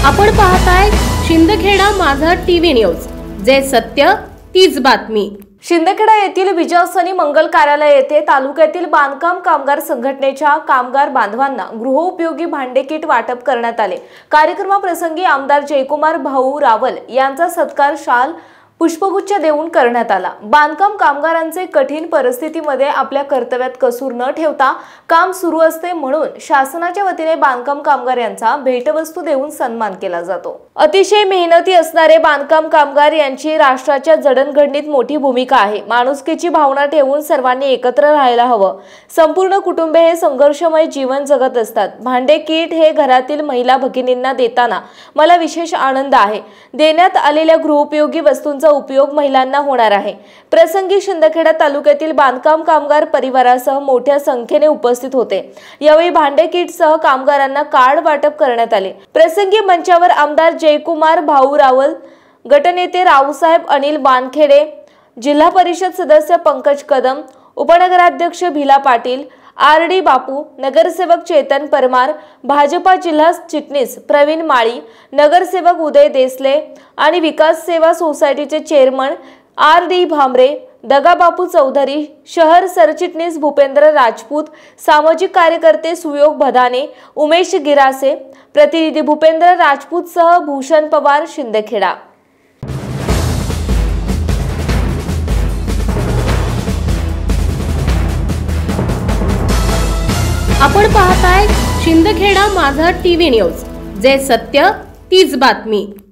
आपण पाहताय शिंदखेडा माझा टीव्ही न्यूज, जे सत्य तीच बातमी। शिंदखेडा येथील विजयसनी मंगल कार्यालय येथे तालुक्यातील बांधकाम कामगार संघटनेच्या कामगार बांधवांना गृहोपयोगी भांडे किट वाटप करण्यात आले। कार्यक्रमाप्रसंगी आमदार जयकुमार भाऊ रावल यांचा सत्कार शाल पुष्पगुच्छ देऊन करण्यात आला। बांधकाम कामगारांचे कठीण परिस्थितीमध्ये आपल्या कर्तव्यात कसूर न ठेवता काम सुरू असते, म्हणून शासनाच्या वतीने बांधकाम कामगार यांचा भेटवस्तू देऊन सन्मान केला जातो। अतिशय मेहनती असणारे बांधकाम कामगार यांची राष्ट्राच्या जडणघडणीत मोठी भूमिका आहे। माणुसकीची भावना ठेवून सर्वांनी एकत्र राहायला हवं। संपूर्ण कुटुंबे हे संघर्षमय जीवन जगत असतात। भांडे किट हे घरातील महिला भगिनींना देताना मला विशेष आनंद आहे। देण्यात आलेल्या गृहोपयोगी वस्तूंचा उपयोग महिलांना होणार आहे। प्रसंगी शिंदखेडा तालुक्यातील बांधकाम कामगार परिवारासह मोठ्या संख्येने उपस्थित होते। यावेळी भांडे किटसह कामगारांना कार्ड वाटप करण्यात आले। प्रसंगी मंचावर आमदार जयकुमार भाऊ रावल, गटनेते रावसाहेब अनिल बानखेडे, जिल्हा परिषद सदस्य पंकज कदम, उपनगराध्यक्ष भिला पाटील, आर.डी. बापू, नगरसेवक चेतन परमार, भाजपा जिल्हा चिटणीस प्रवीण माळी, नगरसेवक उदय देसले आणि विकास सेवा सोसायटीचे चेअरमन आर.डी. भामरे, दगाबापू चौधरी, शहर सरचिटणीस भूपेंद्र राजपूत, सामाजिक कार्यकर्ते सुयोग भदाने, उमेश गिरासे, प्रतिनिधी भूपेंद्र राजपूत सह भूषण पवार, शिंदखेडा। आपण पाहताय शिंदखेडा माझा टीव्ही न्यूज, जे सत्य तीच बातमी।